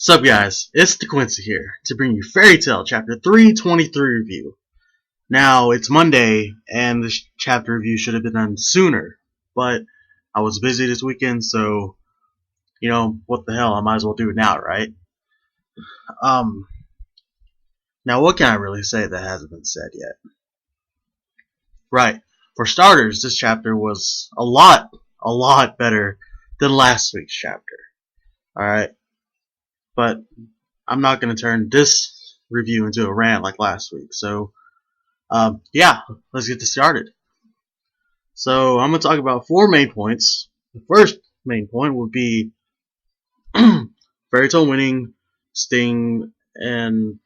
Sup guys, it's DeQuincy here to bring you Fairy Tail Chapter 323 review. Now, it's Monday, and this chapter review should have been done sooner, but I was busy this weekend, so, what the hell, I might as well do it now, right? Now what can I really say that hasn't been said yet? Right, for starters, this chapter was a lot better than last week's chapter, alright? But I'm not going to turn this review into a rant like last week. So, yeah, let's get this started. So, I'm going to talk about 4 main points. The first main point would be Fairy Tail winning, Sting, and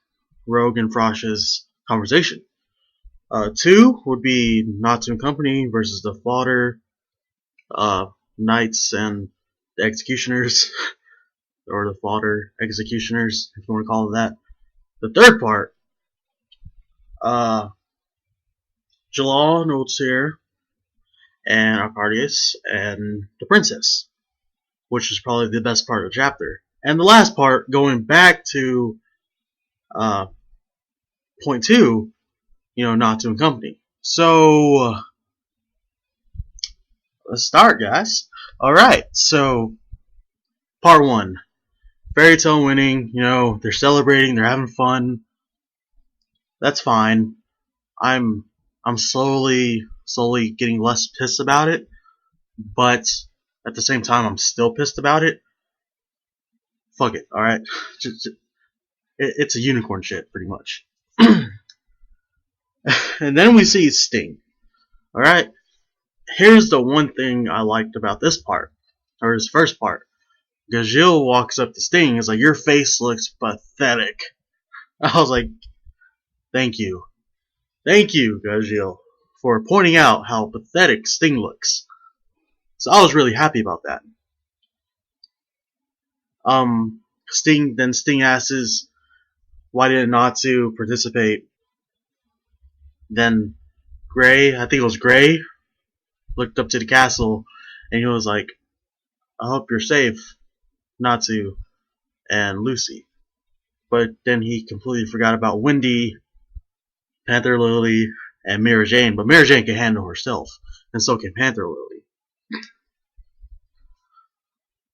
Rogue and Frosh's conversation. 2 would be Natsu and Company versus the Fodder, Knights and the Executioners. Or the Fodder Executioners, if you want to call it that. The third part, Jalal, Notier, and Arcadius, and the Princess, which is probably the best part of the chapter. And the last part, going back to point 2, Natsu and Company. So, let's start, guys. Alright, so, part 1. Fairy Tail winning, they're celebrating, they're having fun. That's fine. I'm slowly getting less pissed about it, but at the same time, I'm still pissed about it. Fuck it, alright? It's a unicorn shit, pretty much. And then we see Sting. Alright? Here's the one thing I liked about this part, or his first part. Gajil walks up to Sting and is like, your face looks pathetic. I was like, thank you. Thank you, Gajil, for pointing out how pathetic Sting looks. So I was really happy about that. Sting asks, why didn't Natsu participate? Then Gray, I think it was Gray, looked up to the castle and he was like, I hope you're safe, Natsu and Lucy. But then he completely forgot about Wendy, Panther Lily, and Mira Jane. But Mira Jane can handle herself, and so can Panther Lily.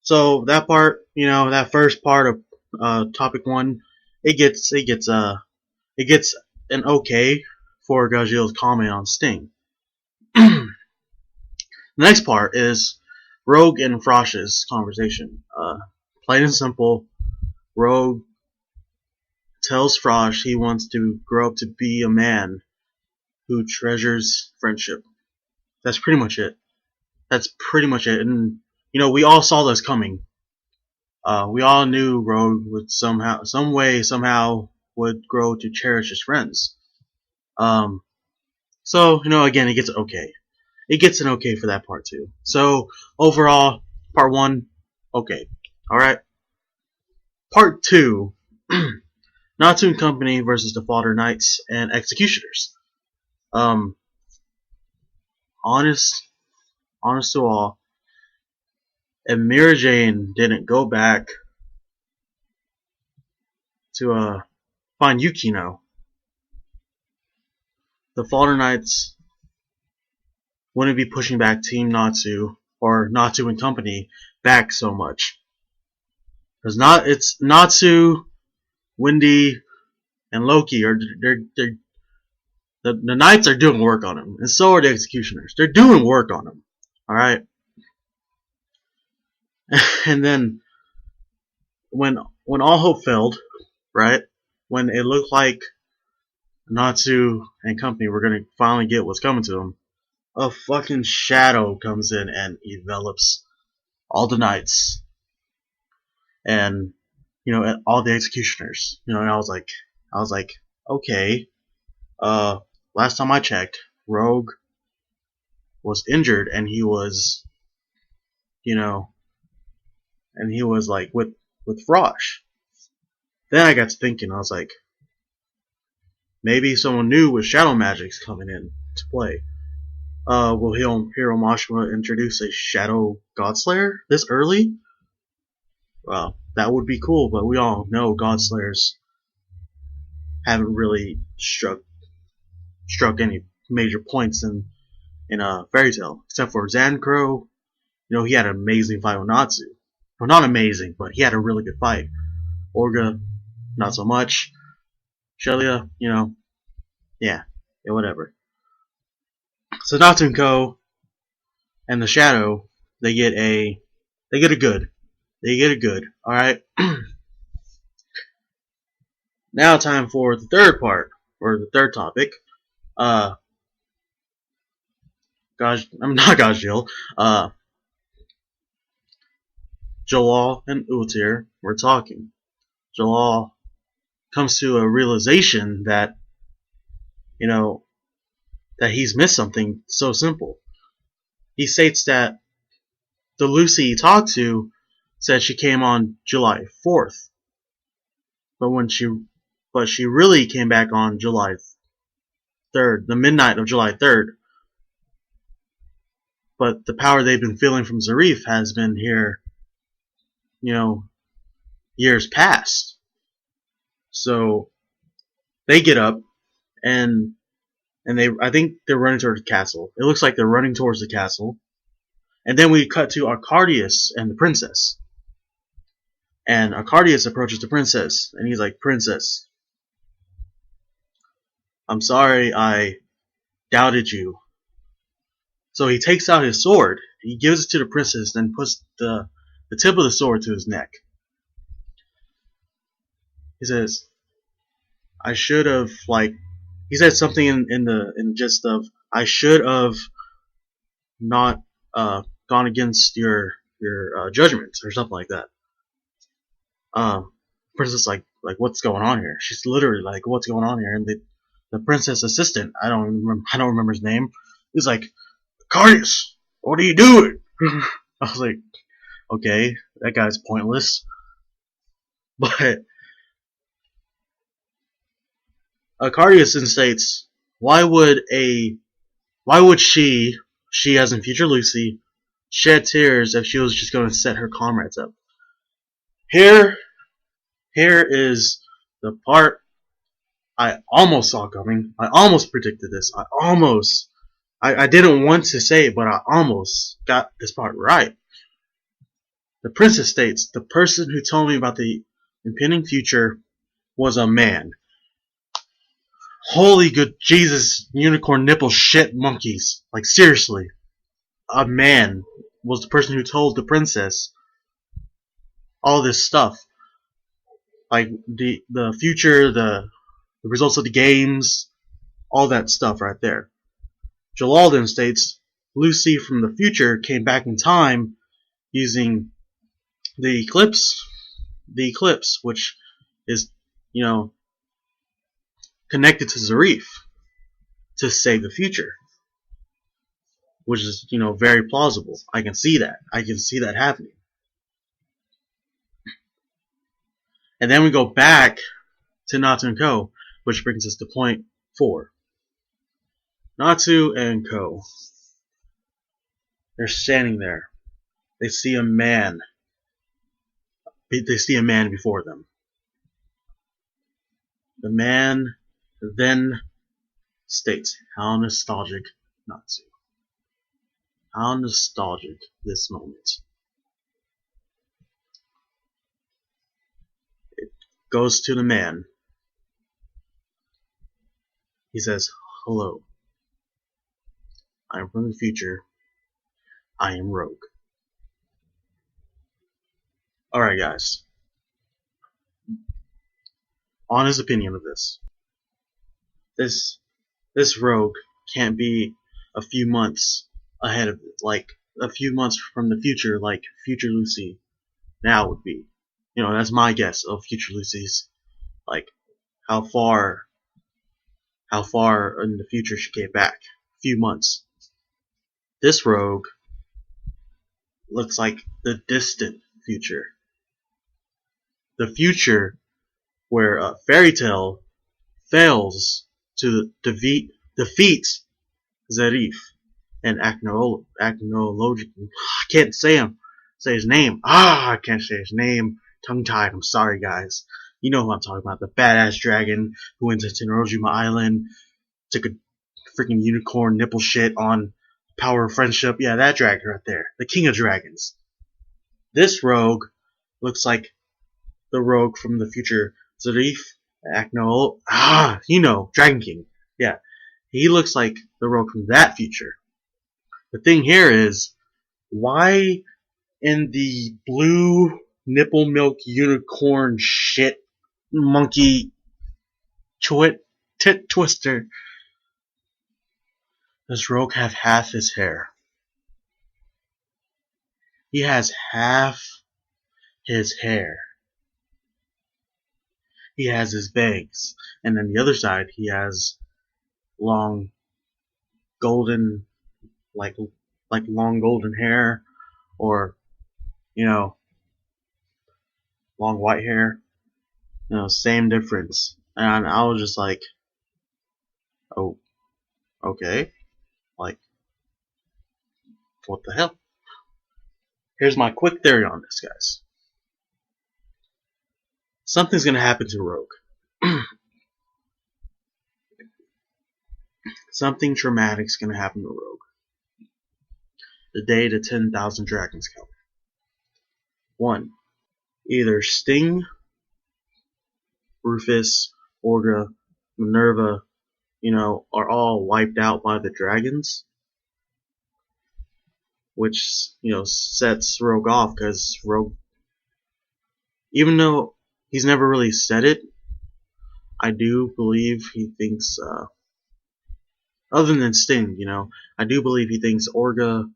So that part, that first part of topic 1, it gets an okay for Gajil's comment on Sting. The next part is Rogue and Frosh's conversation. Plain and simple, Rogue tells Frosh he wants to grow up to be a man who treasures friendship. That's pretty much it. And, we all saw this coming. We all knew Rogue would somehow would grow to cherish his friends. So, again, it gets okay. It gets an okay for that part too. So, overall, part 1, okay. Alright. Part 2, Natsu and Company versus the Fodder Knights and Executioners. Honest to all, if Mira Jane didn't go back to find Yukino, the Fodder Knights wouldn't be pushing back Team Natsu or Natsu and Company back so much. Because it's Natsu, Wendy, and Loki the Knights are doing work on him, and so are the Executioners. They're doing work on him. Alright? And then when all hope failed, right? When it looked like Natsu and Company were gonna finally get what's coming to them, a fucking shadow comes in and envelops all the Knights. And all the Executioners. And I was like, okay. Last time I checked, Rogue was injured, and he was, like with Frosh. Then I got to thinking, I was like, maybe someone new with shadow magic's coming in to play. Will Hiro Mashima introduce a Shadow Godslayer this early? Well, that would be cool, but we all know God Slayers haven't really struck any major points in a Fairy Tail, except for Zancro. You know, he had an amazing fight with Natsu. Well, not amazing, but he had a really good fight. Orga, not so much. Shelia, you know, yeah, whatever. So Natsu and Ko and the Shadow, they get a good. They get a good. All right. Now time for the third part, or the third topic. I'm not Gajil. Jalal and Utir were talking. Jalal comes to a realization that, you know, that he's missed something so simple. He states that the Lucy he talked to said she came on July 4th, but she really came back on July 3rd, the midnight of July 3rd. But the power they've been feeling from Zarif has been here, you know, years past. So they get up and I think they're running towards the castle. It looks like they're running towards the castle. And then we cut to Arcadius and the princess. And Arcadius approaches the princess, and he's like, "Princess, I'm sorry I doubted you." So he takes out his sword, he gives it to the princess, then puts the tip of the sword to his neck. He says, "I should have, like," he said something in the gist of, "I should have not gone against your judgments," or something like that. Princess like what's going on here? She's literally like, "What's going on here?" And the princess assistant, I don't remember his name. He's like, "Cardius, what are you doing?" I was like, okay, that guy's pointless. But Cardius then states, why would she as in future Lucy, shed tears if she was just going to set her comrades up? Here is the part I almost saw coming. I almost predicted this. I didn't want to say it, but I almost got this part right. The princess states, the person who told me about the impending future was a man. Holy good Jesus, unicorn nipple shit monkeys. Like, seriously. A man was the person who told the princess all this stuff. Like, the future, the results of the games, all that stuff right there. Jalal then states, Lucy from the future came back in time using the eclipse, which is, you know, connected to Zarif to save the future, which is, you know, very plausible. I can see that happening. And then we go back to Natsu and Ko, which brings us to point 4. Natsu and Ko, they're standing there. They see a man. They see a man before them. The man then states, how nostalgic Natsu. How nostalgic this moment. It goes to the man. He says, hello. I am from the future. I am Rogue. Alright guys. Honest opinion of this. This Rogue can't be a few months ahead of it, like a few months from the future, like future Lucy now would be. You know, that's my guess of future Lucy's, like how far in the future she came back. A few months. This Rogue looks like the distant future. The future where Fairy Tail fails to defeat Zarif and I can't say him. say his name. I can't say his name. Tongue-tied. I'm sorry, guys. You know who I'm talking about. The badass dragon who went to Tenrojima Island, took a freaking unicorn nipple shit on Power of Friendship. Yeah, that dragon right there. The king of dragons. This rogue looks like the rogue from the future. Zarif, Akno, you know, Dragon King. Yeah, he looks like the rogue from that future. The thing here is, why in the blue nipple milk unicorn shit monkey tit twister does Rogue have half his hair? He has half his hair. He has his bangs, and then the other side he has long golden, like long golden hair, or you know, long white hair. You know, same difference. And I was just like, oh, okay, like, what the hell? Here's my quick theory on this, guys. Something's gonna happen to Rogue. Something traumatic's gonna happen to Rogue. The day the 10,000 dragons come. 1. Either Sting, Rufus, Orga, Minerva, you know, are all wiped out by the dragons, which, you know, sets Rogue off, because Rogue, even though he's never really said it, I do believe he thinks, other than Sting, you know, I do believe he thinks Orga,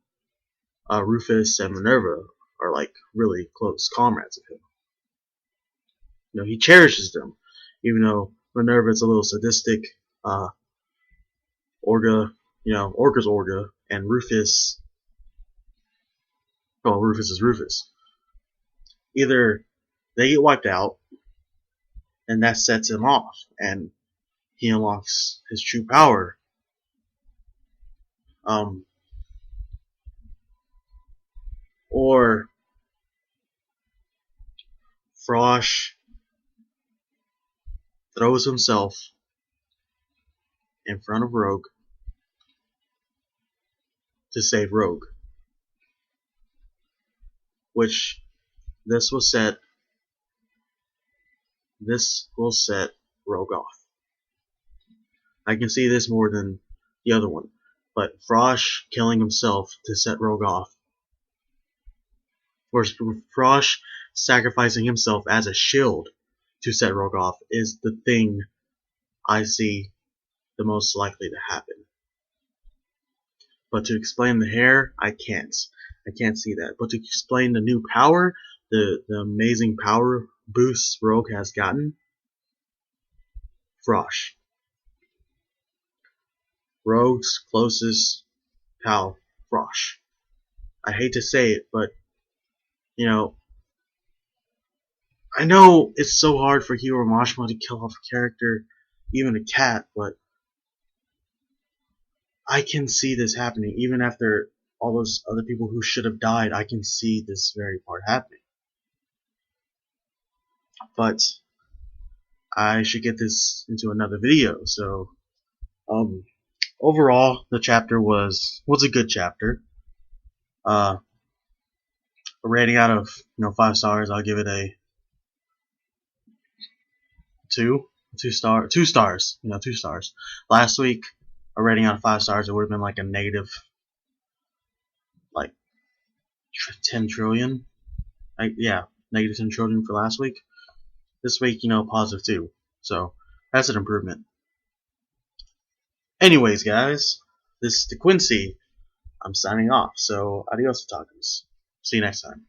Rufus, and Minerva are like really close comrades of him. You know, he cherishes them, even though Minerva's a little sadistic. Orga, you know, Orga's Orga, and Rufus, well, Rufus is Rufus. Either they get wiped out, and that sets him off, and he unlocks his true power. Or Frosh throws himself in front of Rogue to save Rogue, which this will set Rogue off. I can see this more than the other one, but Frosh killing himself to set Rogue off, or Frosh sacrificing himself as a shield to set Rogue off, is the thing I see the most likely to happen. But to explain the hair, I can't see that. But to explain the new power, the amazing power boosts Rogue has gotten, Frosh. Rogue's closest pal, Frosh. I hate to say it, but, you know it's so hard for Hiro Mashima to kill off a character, even a cat, but I can see this happening. Even after all those other people who should have died, I can see this very part happening. But I should get this into another video. So, overall, the chapter was a good chapter. A rating out of 5 stars, I'll give it a 2 stars. 2 stars. Last week, a rating out of 5 stars, it would have been like a negative, like 10 trillion. Negative 10 trillion for last week. This week, positive 2. So that's an improvement. Anyways, guys, this is DeQuincy. I'm signing off. So adios, otakus. See you next time.